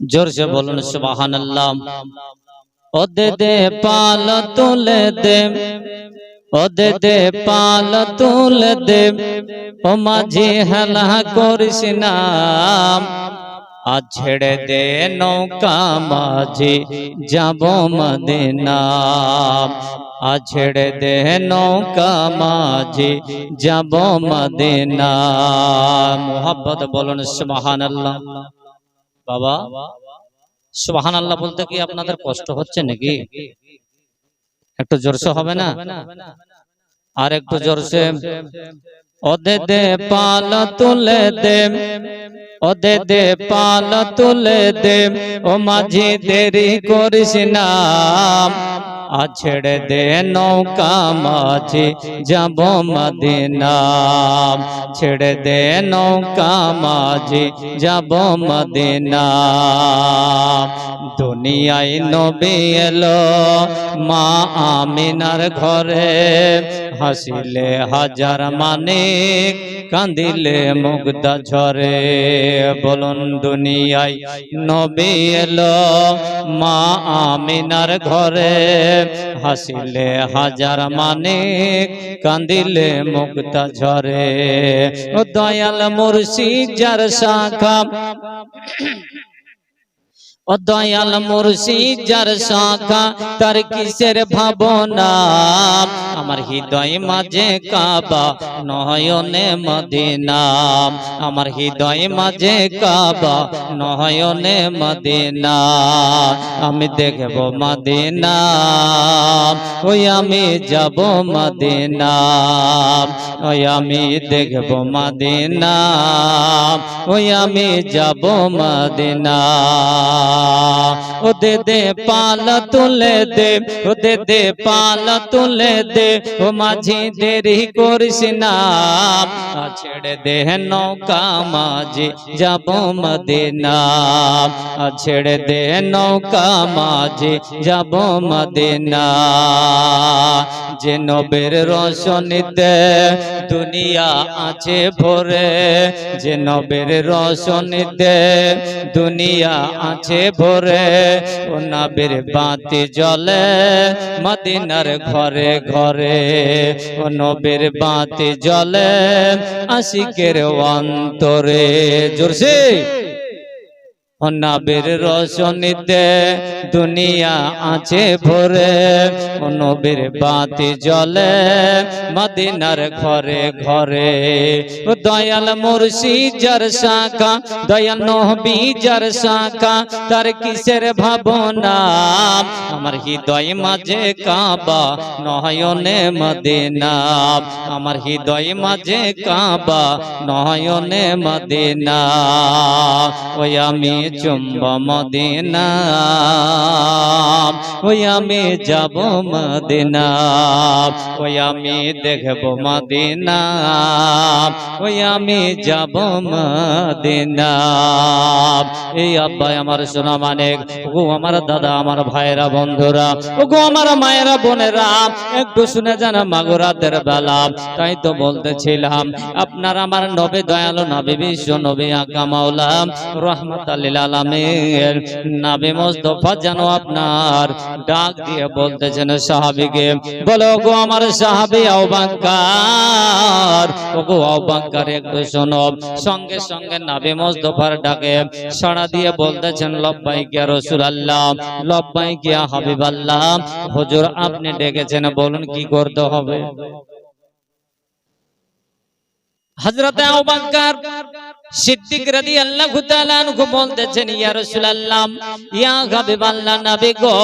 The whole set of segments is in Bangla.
जोर से बोलूं सुभान अल्लाह। ओ दे दे पाल तुले दे, ओ दे दे पाल तुले दे, ओ माझी हेला करिस ना। आज छेड़े दे नौका माझी जाबो मदीना। आज छेड़े दे नौका माझी जाबो मदीना। मोहब्बत बोलूं सुभान अल्लाह। बाबा সুবহানাল্লাহ বলতে কি আপনাদের কষ্ট হচ্ছে নাকি? একটু জোরসে হবে না? আর একটু জোরসে। ওদে দে পাল তুলে দে, ওদে দে পাল তুলে দে, ও মাঝি দেরি করিস না। আজ ছেড়ে দে নৌকা মাঝি যাব মদিনা। ছেড়ে দে নৌকা মাঝি যাব মদিনা। দুনিয়ায় নবী এলো মা আমিনার ঘরে, হাসিলে হাজার মানিক কাঁদিলে মুগ্ধা ঝরে। বলুন দুনিয়ায় নবী এলো মা আমিনার ঘরে, হাসিলে হাজার মানিক কাঁদিলে মুগ্ধা ঝরে। ও দয়াল মুর্শিদ যার শাখা, ও দয়াল মুর্শিদ যার শাখা, তার কিসের ভাবনা। আমার হৃদয় মাঝে কাবা নয়নে মদিনা। আমার হৃদয় মাঝে কাবা নয়নে মদিনা। আমি দেখব মদিনা, ওই আমি যাব মদিনা। ওই আমি দেখব মদিনা, ওই আমি যাব মদিনা। ও দে দে পাল তুলে দে, ও দে দে পাল তুলে দে, ও মাঝি দেরি করিস না। ছেড়ে দে নৌকা মাঝি যাব মদিনা। ছেড়ে দে নৌকা মাঝি যাব মদিনা। যে নবীর রোশনীতে দুনিয়া আছে ভরে, যে নবীর রোশনীতে দুনিয়া আছে ভরে, ও নবীর বাতি জ্বলে মদিনার ঘরে ঘরে। ও নবীর বাতি জ্বলে আশিকের অন্তরে। জোরসে। ও নবীর রোশনীতে দুনিয়া আছে ভরে, ও নবীর বাতি জ্বলে মদিনার ঘরে ঘরে। ও দয়াল মুর্শিদ যার শাখা, দয়াল নবী যার শাখা, তার কিসের ভাবনা। আমার হৃদয় মাঝে কাবা নয়নে মদিনা। আমার হৃদয় মাঝে কাবা নয়নে মদিনা। ওই আমি চুম্ব মদিনা, ওই আমি যাব মদিনা। ওই আমি দেখব মদিনা, ওই আমি যাব মদিনা। এই আব্বাই আমার সোনা মানিক, ও আমার দাদা, আমার ভাইরা, বন্ধুরা, ও গো আমার মায়েরা, বোনেরা, একটু শুনে যান মাগো রাতের বেলা। তাই তো বলতেছিলাম আপনার আমার নবী দয়ালু নবী বিশ্ব নবী আকা মাওলা রহমাতুল লিল আলামিন নবী মুস্তাফা যেন আপনার ডাক দিয়ে বলতেছেন সাহাবীকে, বলো গো আমার সাহাবী আবু বকর, ও গো আবু বকর একটু শোনো। সঙ্গে সঙ্গে নবী মুস্তাফার ডাকে সাড়া দিয়ে বলতেছেন লব্বাইক ইয়া রাসূলুল্লাহ, লব্বাইক ইয়া হাবিবাল্লাহ। হুজুর আপনি ডেকেছেন, বলুন কি করতে হবে। হযরত আবু বকর সিদ্দিক রাদিয়াল্লাহু তাআলা আনহু বলতেছেন, ইয়া রাসূলুল্লাহ, ইয়া হাবিবাল্লাহ, নবী গো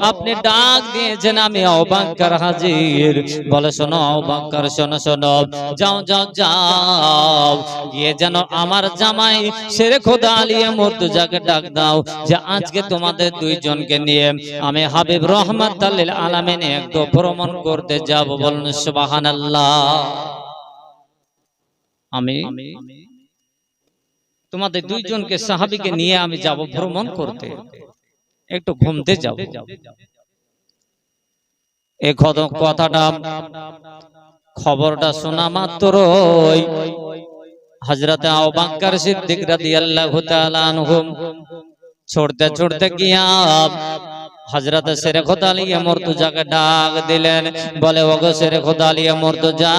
আপনি ডাক দিয়েছেন, আমি আবু বকর হাজির। বলে শোনো আবু বকর, শোনো শোনো, যাও যাও যাও, গিয়ে যেন আমার জামাই শেরে খোদা আলী মুর্তজাকে ডাক দাও যে আজকে তোমাদের দুইজনকে নিয়ে আমি হাবিব রহমাতুল লিল আলামিন একটু ভ্রমণ করতে যাব। বলুন সুবহানাল্লাহ। আমি তোমাদের দুইজনকে সাহাবীকে নিয়ে আমি যাব ভ্রমণ করতে, একটু ঘুমতে যাব। এই কথাটা খবরটা শোনা মাত্রই হযরত আবু বকর সিদ্দিক রাদিয়াল্লাহু তাআলা আনহু छोड़ते छोड़ते किया हजरत शेरे खुदा अली मुर्तजा के डाक दिलेन बोले ओगो शेरे खुदा अली मुर्तजा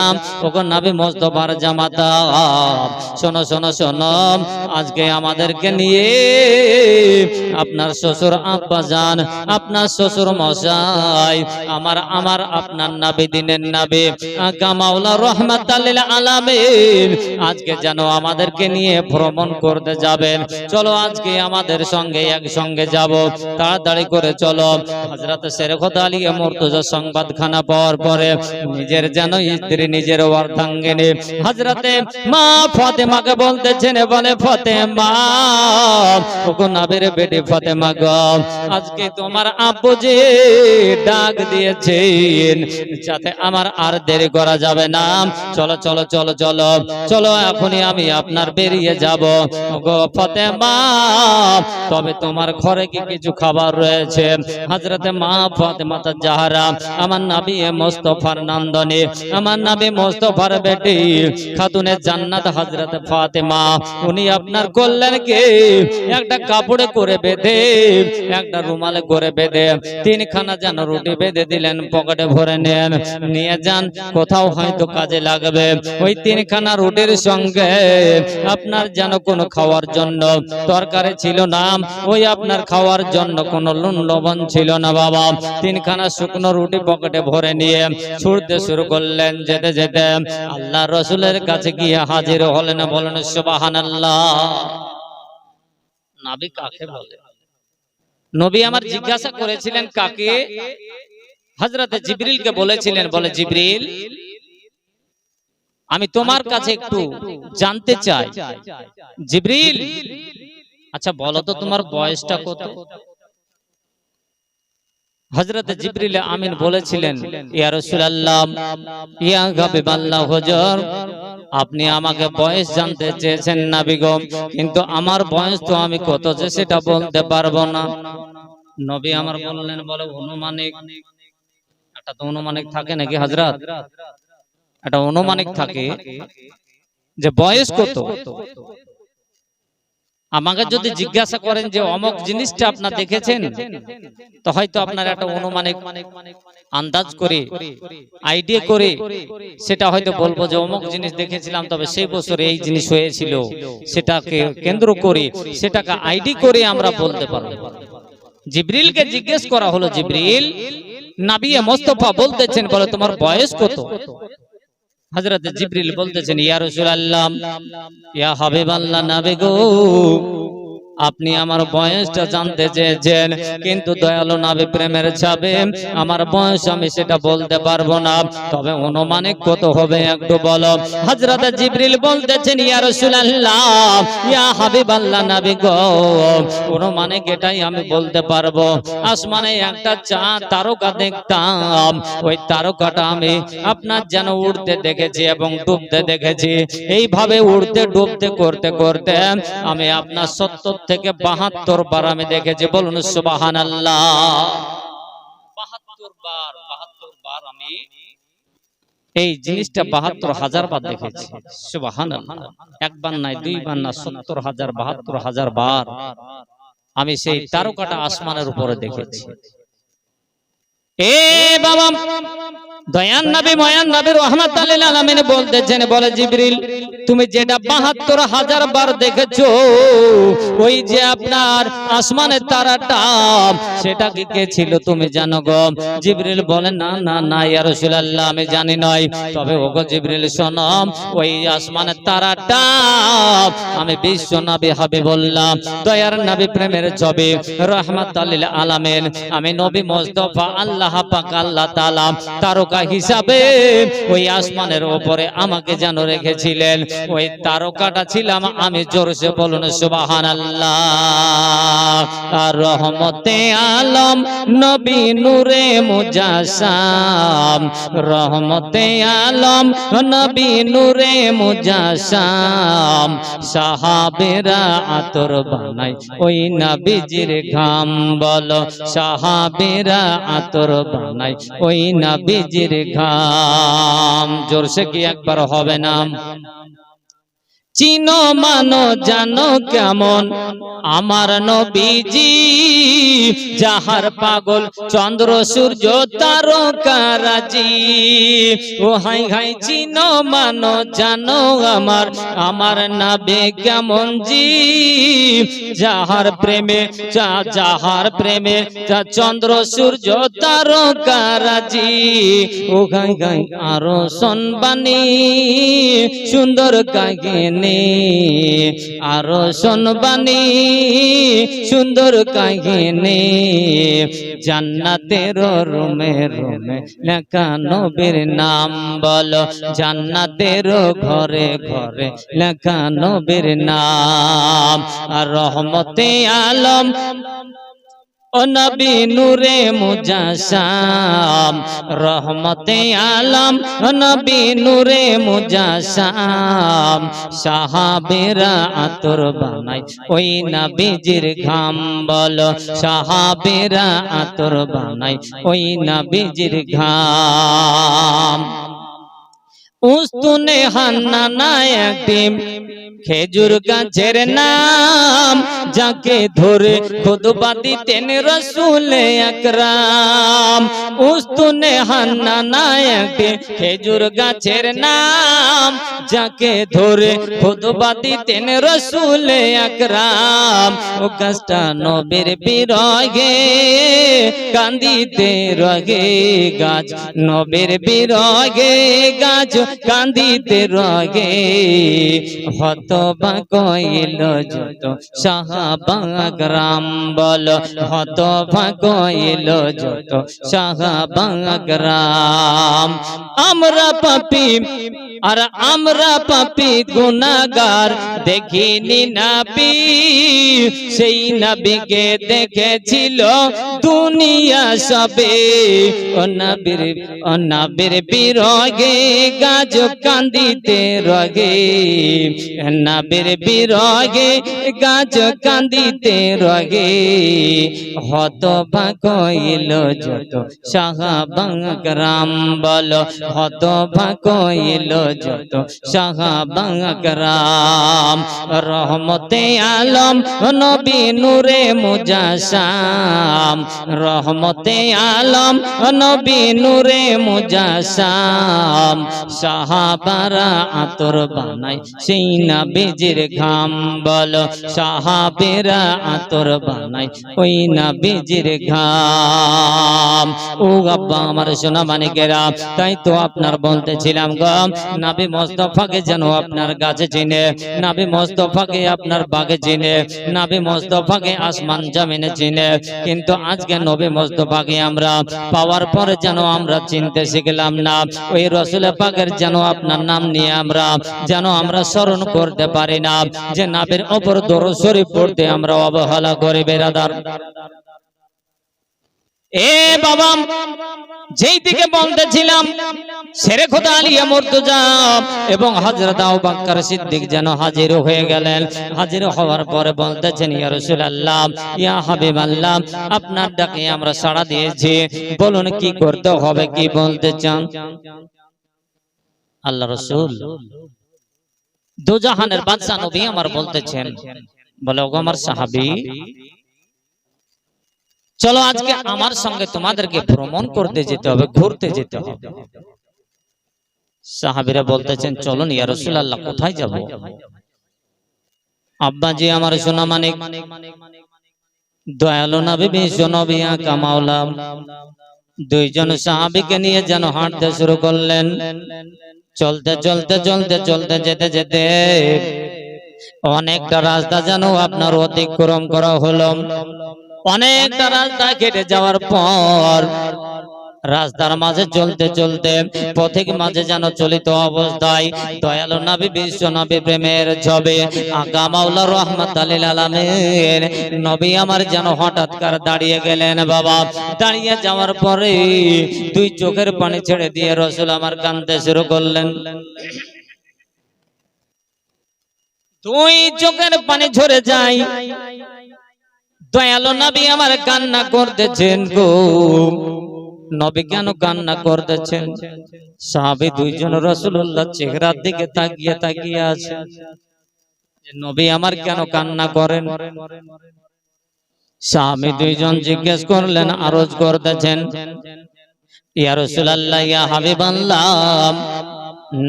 ओगो नबी मुस्तफार জামাতা শোনো শোনো শোনো আজকে আমাদেরকে নিয়ে আপনার শ্বশুর আব্বা জান আপনার শ্বশুর মশাই আমার আপনার নবী দিনের নবী আকা মাওলা রাহমাতাল লিল আলামিন আজকে যেন আমাদেরকে নিয়ে ভ্রমণ করতে যাবেন চলো আজকে আমাদের সঙ্গে একসঙ্গে যাব তাড়াতাড়ি করে চলো হযরত শেরে খুদা আলী মুর্তজা সংবাদখানা পাওয়ার পরে নিজের যেন স্ত্রী নিজের অর্ধাঙ্গিনী হযরতে মা ফাতেমাকে বলতেছেন বলে ফাতেমা ওগো নবীর বেটি ফাতেমা গো আজকে তোমার আব্বু যে ডাক দিয়েছেন যাতে আমার আর দেরি করা যাবে না চলো চলো চলো চলো চলো এখনই আমি আপনার বেরিয়ে যাব ওগো ফাতেমা তবে তোমার ঘরে কি কিছু খাবার রয়েছে হযরতে মা ফাতেমা জাহরা আমার নবী মুস্তাফার নন্দনী আমার নবী মুস্তাফার বেটি খাতুনে জান্নাত হযরত ফাতেমা উনি আপনার কল্যাণকে একটা কাপড়ে করে বেঁধে একটা রুমালে করে বেঁধে তিনখানা যেন রুটি বেঁধে দিলেন পকেটে ভরে নেন নিয়ে যান কোথাও হয়তো কাজে লাগবে ওই তিনখানা রুটির সঙ্গে আপনার যেন কোনো খাওয়ার জন্য তরকারি ছিল না ওই আপনার খাওয়ার জন্য কোনো নুন লবণ ছিল না বাবা তিনখানা শুকনো রুটি পকেটে ভরে নিয়ে ছুটতে শুরু করলেন যেতে যেতে আল্লাহ রাসূলের কাছে গিয়ে হাজির হলেন বলেন সুবহানাল্লাহ নবী কাকে বলে নবী আমার জিজ্ঞাসা করেছিলেন কাকে হযরত জিবরিলকে বলেছিলেন বলে জিবরিল আমি তোমার কাছে একটু জানতে চাই জিবরিল আচ্ছা বলো তো তোমার বয়সটা কত হযরত জিবরিল আমিন বলেছিলেন ইয়া রাসূলুল্লাহ ইয়া হাবিবাল্লাহ হুজুর আপনি আমাকে বয়স জানতে চেয়েছেন নবী গো কিন্তু আমার বয়স তো আমি কত যে সেটা বলতে পারবো না নবী আমার বললেন বলে অনুমানিক একটা তো অনুমানিক থাকে নাকি হযরত একটা অনুমানিক থাকে যে বয়স কত আমাকে যদি জিজ্ঞাসা করেন যে অমুক জিনিসটা আপনারা দেখেছেন তো হয়তো আপনার একটা অনুমানিক আন্দাজ করে আইডিয়া করে সেটা হয়তো বলবো যে অমুক জিনিস দেখেছিলাম তবে সেই বছরে এই জিনিস হয়েছিল সেটাকে কেন্দ্র করে সেটাকে আইডি করে আমরা বলতে পারবো জিবরিলকে জিজ্ঞেস করা হলো জিবরিল নবী মুস্তাফা বলতেছেন বলে তোমার বয়স কত হযরত জিবরিল বলতেছেন ইয়া রাসূলুল্লাহ ইয়া হাবিবাল্লাহ নবী গো আপনি আমার বয়সটা জানতে চেয়েছেন কিন্তু দয়ালু নবী প্রেমের চাপে আমার বয়স আমি সেটা বলতে পারবো না তবে অনুমানিক কত হবে একটু বলো হযরত জিবরিল বলতেছেন ইয়া রাসূলুল্লাহ ইয়া হাবিবাল্লাহ নবী গো অনুমানিক এটাই আমি বলতে পারবো আসমানে একটা চাঁদ তারকা দেখতাম ওই তারকাটা আমি আপনার যেন উড়তে দেখেছি এবং ডুবতে দেখেছি এইভাবে উড়তে ডুবতে করতে করতে আমি আপনার 70 থেকে 72 বার আমি দেখেছি বলুন সুবহানাল্লাহ 72 বার আমি এই জিনিসটা 72,000 বার দেখেছি সুবহানাল্লাহ একবার নাই দুইবার না 70,000 72,000 বার আমি সেই তারকাটা আসমানের উপরে দেখেছি এ বাবা দয়ান নবী ময়ান নবী রাহমাতুল লিল আলামিন বলতেছেন বলে জিবরিল তুমি যেটা 72,000 বার দেখেছো ওই যে আপনার আসমানের তারাটা সেটা কি কে ছিল তুমি জানো গো জিবরিল বলে না না না ইয়া রাসূলুল্লাহ আমি জানি নয় তবে ওগো জিবরিল শোনো ওই আসমানের তারাটা আমি বিশ্ব নবী হাবিবুল্লাহ দয়ার নবী প্রেমের ছবি রাহমাতুল লিল আলামিন আমি নবী মুস্তাফা আল্লাহ পাক আল্লাহ তাআলা তারকা হিসাবে ওই আসমানের উপরে আমাকে যেন রেখেছিলেন ওই তারকাটা ছিলাম আমি জোরসে বলুন সুবহানাল্লাহ রহমতে আলম নবী নূরে মুজাসসাম রহমতে আলম নবী নূরে মুজাসসাম সাহাবেরা আতর বানাই ওই নবীজির ঘাম বলো সাহাবেরা আতর বানাই ওই নবীজির ঘাম জোরসে কি একবার হবে না চিনো মানো জানো কেমন আমার নবীজি, যাহার পাগল চন্দ্র সূর্য তারকারাজি। ও হাই হাই চিনো মানো জানো আমার নবী কেমন জি, যাহার প্রেমে চন্দ্র সূর্য তারকারাজি। ও গাই গাই আরো শোনবানি সুন্দর কাহিনী, আরো শোনবানি সুন্দর কাহিনী। জান্নাতের রুমে রুমে লেখা নবীর নাম বলো, জান্নাতের ঘরে ঘরে লেখা নবীর নাম। আর রহমতে আলম ও নবী নূরে মুজাসসাম, রহমতে আলম ও নবী নূরে মুজাসসাম। সাহাবীরা আতর বানায় ওই নবীজির ঘাম বলো, সাহাবীরা আতর বানায় ওই নবীজির ঘাম। উস্তুনে হান্নানা একটি খেজুর গাছের নাম, যাকে ধরে খুতবা দিতেন রাসূল আকরাম। উস্তুনে হান্নানা একটি খেজুর গাছের নাম, যাকে ধরে খুতবা দিতেন রাসূল আকরাম। ও গাছটা নবীর বিরহে কান্দিতে রগে, গাছ নবীর বিরহে গাছ কান্দিতে রগে। হতবা কইল যত সাহাবা একরাম বলো, হতবা কইল যত সাহাবা একরাম। আমরা পাপী আর আমরা পাপী গুনাহগার, দেখিনি নবী সেই নবীকে দেখেছিল দুনিয়া সবে। ও নবীর বিরহে গাছ কান্দিতে রগে, নবীর বিরহে গাছ কান্দিতে রগে। হতবা কইল যত সাহাবা একরাম বলো, হতবা কইল যত সাহাবা একরাম। রহমতে আলম নবী নূরে মুজাসসাম, রহমতে আলম নবী নূরে মুজাসসাম। সাহাবারা আতর বানায় সেই নবীজির ঘাম বলো, সাহাবেরা আতর বানায় ওই নবীজির ঘাম। ও আব্বা আমার সোনা মানিকেরা, তাই তো আপনার বলতেছিলাম গো, নবী মুস্তাফাকে যেন আপনার গাছে চিনে, নবী মুস্তাফাকে আপনার বাগে চিনে, নবী মুস্তাফাকে আসমান জমিনে চিনে। কিন্তু আজকে নবী মুস্তাফাকে আমরা পাওয়ার পরে যেন আমরা চিনতে শিখলাম না। ওই রাসূল পাকের যেন আপনার নাম নিয়ে আমরা স্মরণ করতে পারি না, যে নবীর উপর দরুদ শরীফ পড়তে আমরা অবহেলা করি। বেরাদার এ বাবা, যেই দিকে বলতেছিলাম শেরে খোদা আলিয়া মুর্তজা এবং হযরত আবু বকর সিদ্দিক যেন হাজির হয়ে গেলেন। হাজির হওয়ার পরে বলতেছেন, ইয়া রাসূলুল্লাহ, ইয়া হাবিবাল্লাহ, আপনার ডাকে আমরা সাড়া দিয়েছি, বলুন কি করতে হবে, কি বলতে চান? আল্লাহ রাসূল দুজাহানের বাদশা নবী আমার বলতেছেন, বলে ওগো আমার সাহাবী, চলো আজকে আমার সঙ্গে তোমাদেরকে ভ্রমণ করতে যেতে হবে, ঘুরতে যেতে হবে। সাহাবীরা বলতেছেন, চলুন ইয়া রাসূলুল্লাহ, কোথায় যাব? আব্বাজি আমার সোনা মানিক, দয়ালু নবী বিশ্ব নবী আকা মাওলা দুইজন সাহাবীকে নিয়ে যেন হাঁটতে শুরু করলেন। চলতে চলতে চলতে চলতে যেতে যেতে অনেকটা রাস্তা যেন আপনার অতিক্রম করা হলো। অনেকটা রাস্তা কেটে যাওয়ার পর রাস্তার মাঝে চলতে চলতে পথিক মাঝে যেন চলিত অবস্থায় দয়ালু নবী বিশ্ব নবী প্রেমের ছবি আকা মাওলা রাহমাতুল লিল আলামিন নবী আমার যেন হঠাৎ করে দাঁড়িয়ে গেলেন। বাবা, দাঁড়িয়ে যাওয়ার পরে দুই চোখের পানি ছেড়ে দিয়ে রাসূল আমার কাঁদতে শুরু করলেন। দুই চোখের পানি ঝরে যায়। দয়ালু নবী আমার কান্না করতেছেন গো। নবী কেন কান্না করতেছেন? সাহাবী দুইজন রাসূলুল্লাহ চেহারার দিকে তাকিয়ে তাকিয়ে আছে। নবী আমার কেন কান্না করেন? সাহাবী দুইজন জিজ্ঞেস করলেন, আরজ করতেছেন, ইয়া রাসূলুল্লাহ, ইয়া হাবিবাল্লাহ,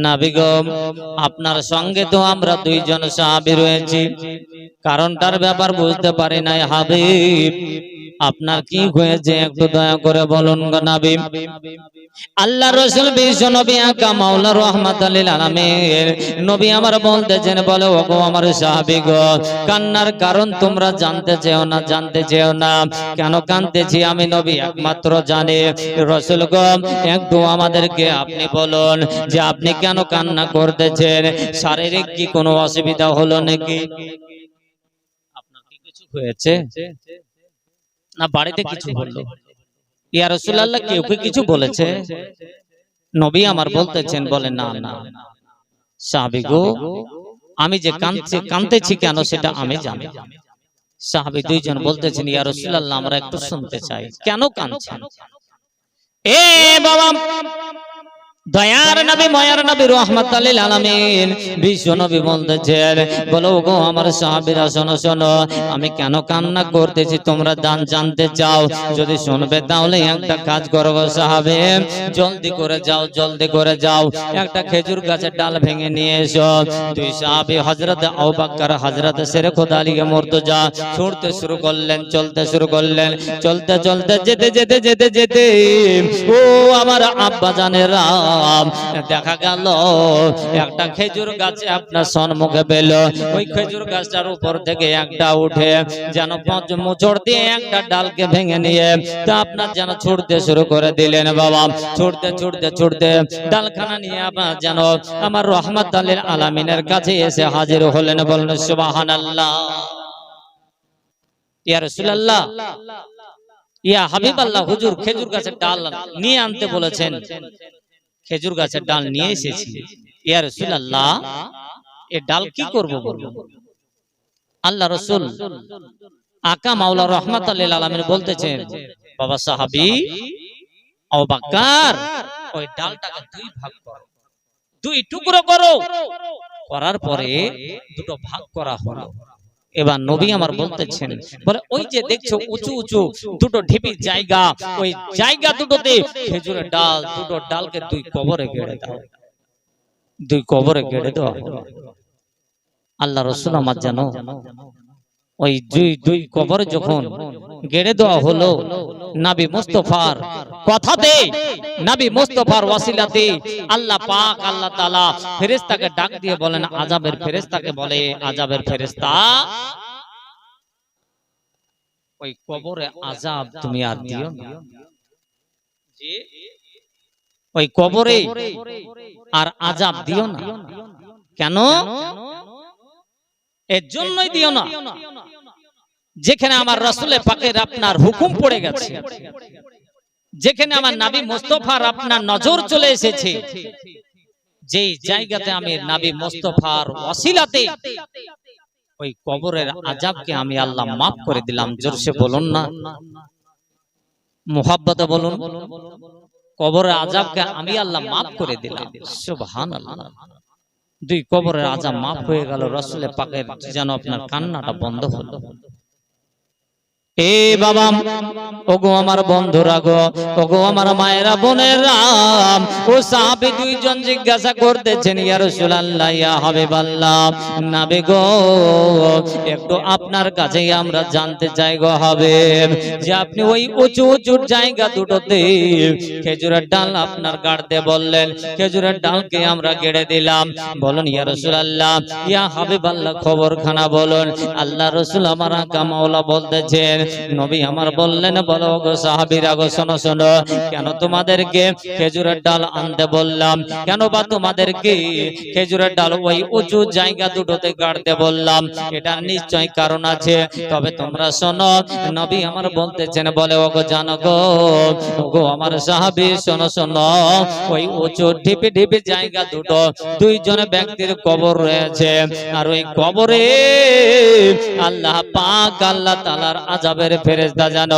নবী গো, আপনার সঙ্গে তো আমরা দুইজন সাহাবী রয়েছি, কারণটার ব্যাপার বুঝতে পারি নাই হাবিব, আপনার কি হয়েছে একটু দয়া করে বলুন গো নবী। আল্লাহ রাসূল বিশ্ব নবী আকা মাওলা রাহমাতুল লিল আলামিন নবী আমার বলতেছেন, বলে ওগো আমার সাহাবী গো, কান্নার কারণ তোমরা জানতে চেও না, জানতে চেও না, কেন কাঁদতেছি আমি নবী একমাত্র জানি। রাসূল গো, একটু আমাদেরকে আপনি বলুন যে আপনি কেন কান্না করতেছেন, শারীরিক কি কোনো অসুবিধা হলো নাকি? আপনার কি কিছু হয়েছে না বাড়িতে কিছু হলো? ইয়া রাসূলুল্লাহ, কেউ কি কিছু বলেছে? নবী আমার বলতেছেন, বলে না না সাহাবী গো, আমি যে কাঁদতেছি কেন সেটা আমি জানি। সাহাবী দুইজন বলতেছেন, ইয়া রাসূলুল্লাহ, আমরা একটু শুনতে চাই, কেন কাঁদছেন? এ বাবা, দয়ার নবী মায়ার নবী রাহমাতুল লিল আলামিন বিশ্ব নবী বলতেছেন, বলো গো আমার সাহাবীরা, শোনো শোনো, আমি কেন কান্না করতেছি তোমরা জানতে চাও? যদি শুনবে তাহলে একটা কাজ করো গো সাহাবী, জলদি করে যাও, জলদি করে যাও, একটা খেজুর গাছের ডাল ভেঙে নিয়ে এসো। দুই সাহাবী হযরত আবু বকর হযরত শেরে খোদা আলী মুর্তজা ছুটতে শুরু করলেন, চলতে শুরু করলেন, চলতে চলতে যেতে যেতে যেতে যেতে ও আমার আব্বা জানেরা, দেখা গেল একটা খেজুর গাছে আপনার সম্মুখে পেল। ওই খেজুর গাছটার উপর থেকে একটা উঠে যেন মোচড় দিয়ে একটা ডালকে ভেঙে নিয়ে তা আপনার যেন ছুটতে শুরু করে দিলেন। বাবা, ছুটতে ছুটতে ছুটতে ডালখানা নিয়ে আপনার যেন আমার রাহমাতুল লিল আলামিনের কাছে এসে হাজির হলেন। বলেন সুবহানাল্লাহ। ইয়া রাসূলুল্লাহ, ইয়া হাবিবাল্লাহ, হুজুর খেজুর গাছের ডাল নিয়ে আনতে বলেছেন, খেজুর গাছের ডাল নিয়ে এসেছি। ইয়া রাসূলুল্লাহ, এই ডাল কি করব বলুন? আল্লাহ রাসূল আকা মাওলা রাহমাতুল লিল আলামিন বলতেছেন, বাবা সাহাবী আবু বকর, ওই ডালটাকে দুই ভাগ করো, দুই টুকরো করো, করার পরে দুটো ভাগ করা হলো। এবার নবী আমার বলতেছেন, বলে ওই যে দেখছো উঁচু উঁচু দুটো ঢিপির জায়গা, ওই জায়গা দুটোতে খেজুরের ডাল, দুটো ডালকে দুই কবরে গেড়ে দাও, দুই কবরে গেড়ে দেওয়া হলো। আল্লাহ রাসূল আমার জানো ওই দুই কবরে যখন গেড়ে দেওয়া হলো, নবী মুস্তাফার কথাতে, নবী মুস্তাফার ওয়াসিলাতে আল্লাহ পাক আল্লাহ তাআলা ফেরেশতাকে ডাক দিয়ে বলেন, আযাবের ফেরেশতাকে বলে, আযাবের ফেরেশতা, ওই কবরে আযাব তুমি আর দিও না, জি ওই কবরে আর আযাব দিও না। কেন? এর জন্যই দিও না যেখানে আমার রাসূলে পাকের আপনার হুকুম পড়ে গেছে, যেখানে আমার নবী মুস্তাফার আপনার নজর চলে এসেছে, যেই জায়গাতে আমি নবী মুস্তাফার ওয়াসিলাতে ওই কবরের আযাবকে আমি আল্লাহ maaf করে দিলাম। জোরসে বলুন না, মুহাব্বতে বলুন, কবরের আযাবকে আমি আল্লাহ maaf করে দিলাম। সুবহানাল্লাহ। দুই কবরের আযাব maaf হয়ে গেল, রাসূলে পাকের যেন আপনার কান্নাটা বন্ধ হলো। এ বাবা, ওগো আমার বন্ধুরা গো, ওগো আমার মায়েরা বোনেরা, ও সাহাবী দুইজন জিজ্ঞাসা করতেছেন, ইয়া রাসূলুল্লাহ, ইয়া হাবিবাল্লাহ, নবী গো, একটু আপনার কাছে আমরা জানতে চাই গো হাবিব, যে আপনি ওই উঁচু উঁচু জায়গা দুটোতে খেজুরের ডাল আপনার গাড়তে বললেন, খেজুরের ডালকে আমরা গেড়ে দিলাম। বলুন ইয়া রাসূলুল্লাহ, ইয়া হাবিবাল্লাহ, খবরখানা বলুন। আল্লাহ রাসূল আমার আকা মাওলা বলতেছেন, নবী আমার বললেন, বলো গো সাহাবীরা গো, শোনো শোনো, কেন তোমাদেরকে খেজুরের ডাল আনতে বললাম, কেন বা তোমাদেরকে খেজুরের ডাল ওই উঁচু জায়গা দুটোতে গাড়তে বললাম, এটা নিশ্চয় কারণ আছে। তবে তোমরা শোনো, নবী আমার বলতেছেন, বলে ওগো জানো গো, ওগো আমার সাহাবী, শোনো শোনো, ওই উঁচু ঢিপি ঢিপি জায়গা দুটো দুইজন ব্যক্তির কবর রয়েছে, আর ওই কবরে আল্লাহ পাক আল্লাহ তাআলার আযাব আযাবের ফেরেশতা যেন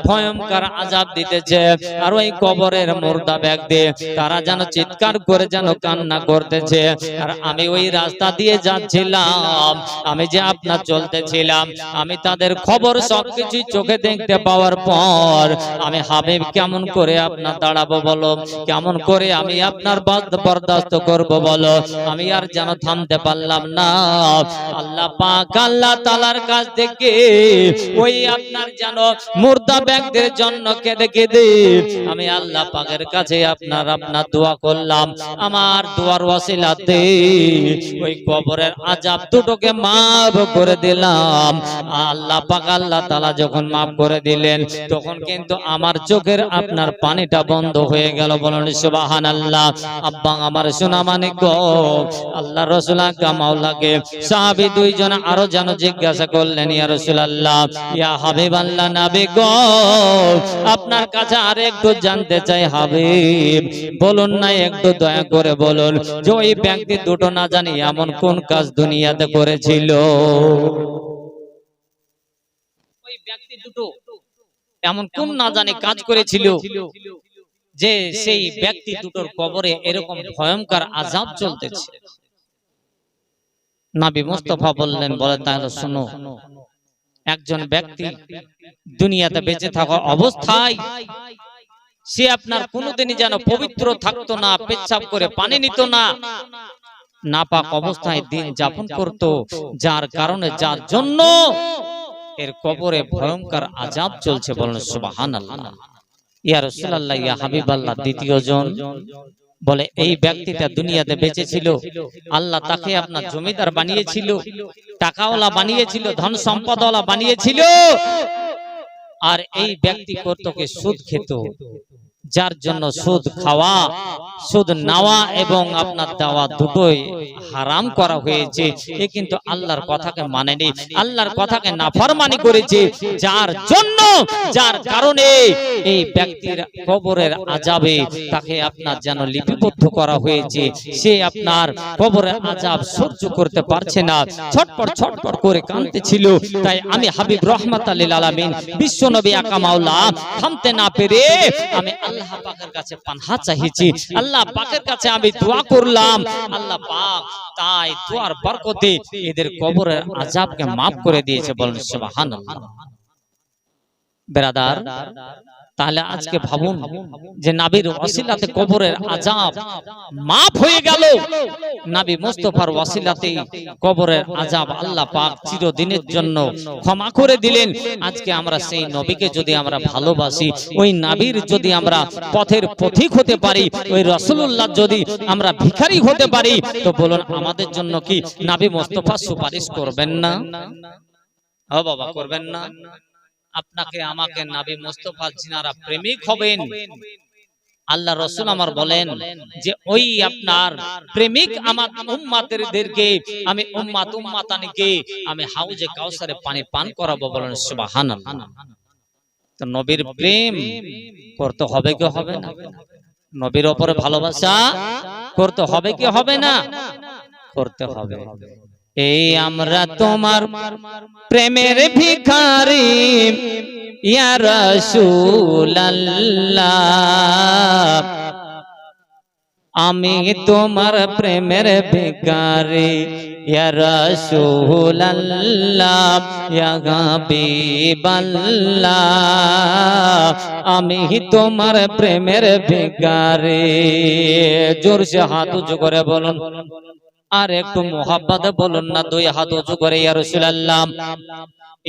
ভয়ঙ্কর আযাব দিতেছে। আর ওই কবরের মুর্দা ব্যক্তি তারা যেন চিৎকার করে যেন কান্না করতেছে। আর আমি ওই রাস্তা দিয়ে যাচ্ছিলাম, আমি যে আপনার চলতেছিলাম, আমি তাদের খবর সবকিছু চোখে দেখতে পাওয়ার পর আমি হাবিব কেমন করে আপনার দাঁড়াবো বলো, কেমন করে আমি আপনার বরদাস্ত করব বলো। আমি আর যেন থামতে পারলাম না। আল্লাহ পাক আল্লাহ তাআলার কাছ থেকে ওই আপনার যেন মুর্দা ব্যক্তির জন্য কেঁদে কেঁদে আমি আল্লাহ পাকের কাছে আপনার দোয়া করলাম। আমার দোয়ার ওয়াসিলাতে ওই কবরের আযাব দুটোকে মাফ করে দিলাম। আল্লাহ পাক আল্লাহ তাআলা যখন মাফ করে দিলেন তখন কিন্তু আমার চোখের আপনার পানিটা বন্ধ হয়ে গেল। বলুন সুবহানাল্লাহ। আব্বা আমার সোনা মানিক গো, আল্লাহ রাসূল আকা মাওলাকে সাহাবী দুইজন আরো যেন জিজ্ঞাসা করলেন, ইয়া রাসূলুল্লাহ, ইয়া হাবিবাল্লাহ, নবী গো, আপনার কাছে আর একটু জানতে চাই হাবিব, বলুন না একটু দয়া করে বলুন যে ওই ব্যক্তি দুটো না জানি এমন কোন কাজ দুনিয়াতে করেছিল, ওই ব্যক্তি দুটো এমন কোন না জানি কাজ করেছিল যে সেই ব্যক্তি দুটোর কবরে এরকম ভয়ঙ্কর আযাব চলতেছে। নবী মুস্তাফা বললেন, বলে তাহলে শুনো, একজন ব্যক্তি দুনিয়াতে বেঁচে থাকা অবস্থায় সে আপনার কোনোদিনই যেন পবিত্র থাকতো না, পেচ্ছাব করে পানি নিত না, নাপাক অবস্থায় দিন যাপন করত, যার কারণে যার জন্য এর কবরে ভয়ঙ্কর আযাব চলছে। বলেন সুবহানাল্লাহ। ইয়া রাসূলুল্লাহ, ইয়া হাবিবাল্লাহ, দ্বিতীয় জন বলে এই ব্যক্তিটা দুনিয়াতে বেঁচে ছিল, আল্লাহ তাকে আপনার জমিদার বানিয়েছিল, টাকাওয়ালা বানিয়েছিল, ধন সম্পদওয়ালা বানিয়েছিল, আর এই ব্যক্তি কর্তকে সুদ খেত, যার জন্য সুদ খাওয়া, সুদ নেওয়া এবং আপনার দেওয়া দুটোই হারাম করা হয়েছে। এ কিন্তু আল্লাহর কথাকে মানেনি, আল্লাহর কথাকে নাফরমানি করেছে, যার জন্য যার কারণে এই ব্যক্তির কবরের আযাবে তাকে আপনার যেন লিপিবদ্ধ করা হয়েছে। সে আপনার কবরের আযাব সহ্য করতে পারছে না, ছটপট ছটপট করে কাঁদতেছিল। তাই আমি হাবিব রাহমাতাল লিল আলামিন বিশ্ব নবী আকা মাওলা থামতে না পেরে আমি আল্লাহ পাকের কাছে পানাহ চাইছি, আল্লাহ পাকের কাছে আমি দোয়া করলাম। আল্লাহ পাক তাই দোয়ার বরকতে এদের কবরের আযাবকে maaf করে দিয়েছে। বলেন সুবহানাল্লাহ। ব্রাদার, তাহলে আজকে ভাবুন যে নবীর ওয়াসিলাতে কবরের আযাব maaf হয়ে গেল, নবী মুস্তাফার ওয়াসিলাতে কবরের আযাব আল্লাহ পাক চিরদিনের জন্য ক্ষমা করে দিলেন। আজকে আমরা সেই নবীকে যদি আমরা ভালোবাসি, ওই নবীর যদি আমরা পথের পথিক হতে পারি, ওই রাসূলুল্লাহ যদি আমরা ভিখারি হতে পারি, তো বলুন আমাদের জন্য কি নবী মুস্তাফা সুপারিশ করবেন না? ও বাবা, করবেন না? আপনাকে আমাকে নবী মুস্তাফা যিনারা প্রেমিক হবেন, আল্লাহ রাসূল আমার বলেন যে ওই আপনার প্রেমিক আমার উম্মতদেরকে আমি উম্মতানিকে আমি হাউজে কাউসারে পানি পান করাবো। বলেন সুবহানাল্লাহ। তো নবীর প্রেম করতে হবে কি হবে না? নবীর উপরে ভালোবাসা করতে হবে কি হবে না? করতে হবে। এই আমরা তোমার প্রেমের ভিখারি ইয়া রাসূলুল্লাহ, আমি তোমার প্রেমের ভিখারি ইয়া রাসূলুল্লাহ, ইয়া হাবিবাল্লাহ, আমি তোমার প্রেমের ভিখারি। জোরসে হাত উঁচু করে বলুন, আর একটু মোহাব্বতে বলুন না, দুই হাত উঁচু করে, ইয়া রাসূলুল্লাহ,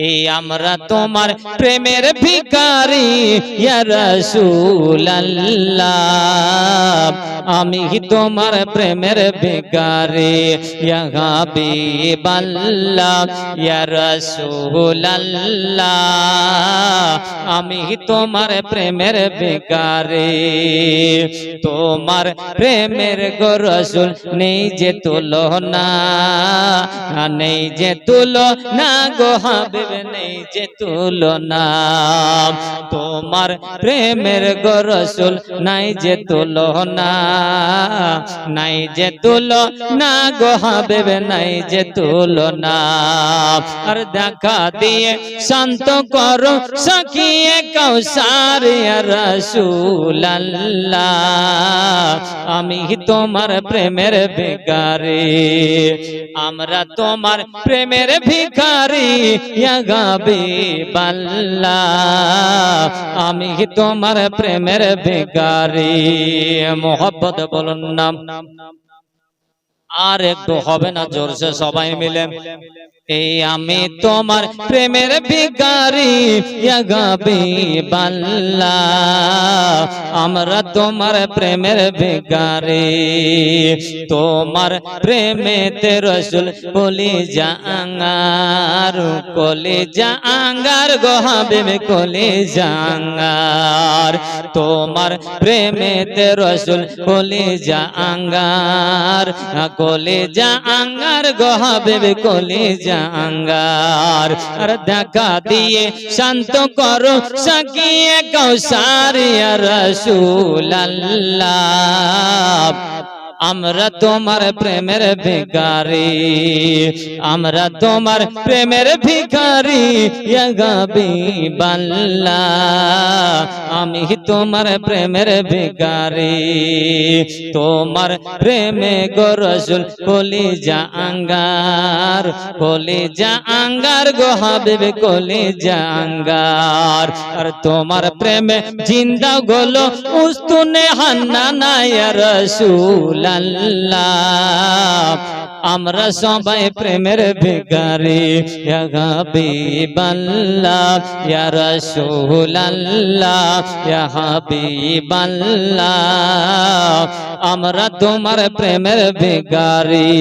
এই আমরা তোমার প্রেমের ভিখারি ইয়া রাসূলুল্লাহ, আমি তোমার প্রেমের ভিখারি ইয়া হাবিবাল্লাহ, ইয়া রাসূলুল্লাহ, আমি তোমার প্রেমের ভিখারি তোমার প্রেমের গো রাসূল নেই যে তুলনা নেই যে তুলনা গো হাবিব নেই যে তুলনা তোমার প্রেমের গো রাসূল নাই যে তুলনা নাই যে তুলনা গো হাবিব নাই যে তুলনা আর দেখা দিয়ে শান্ত করো সাকিয়ে কাউসার ইয়া রাসূলুল্লাহ আমি তোমার প্রেমের ভিখারি আমরা তোমার প্রেমের ভিখারি ইয়া হাবিবাল্লাহ আমি তোমার প্রেমের ভিখারি মোহব্বত বলুন নাম আর একটু হবে না জোরসে সবাই মিলে এই আমি তোমার প্রেমের ভিখারি ইয়া হাবিবাল্লাহ আমরা তোমার প্রেমের ভিখারি তোমার প্রেমেতে রাসূল কলিজা আঙ্গার গো হাবিব কলিজা আঙ্গার তোমার প্রেমেতে রাসূল কলিজা আঙ্গার গো হাবিব কলিজা আঙ্গার আর দেখা দিয়ে শান্ত করো সাকিয়ে কাউসার ইয়া রাসূলুল্লাহ আমরা তোমার প্রেমের ভিখারি আমরা তোমার প্রেমের ভিখারি ইয়া হাবিবাল্লাহ আমি তোমার প্রেমের ভিখারি তোমার প্রেমে গো রাসূল কলিজা আঙ্গার গো হাবিব কলিজা আঙ্গার আর তোমার প্রেমে জিন্দা গলো উস্তুনে হান্নানা ইয়া রাসূল আমরা সবাই প্রেমের ভিখারি ইয়া হাবিবাল্লাহ ইয়া রাসূলুল্লাহ ইয়া হাবিবাল্লাহ আমরা তোমার প্রেমের ভিখারি।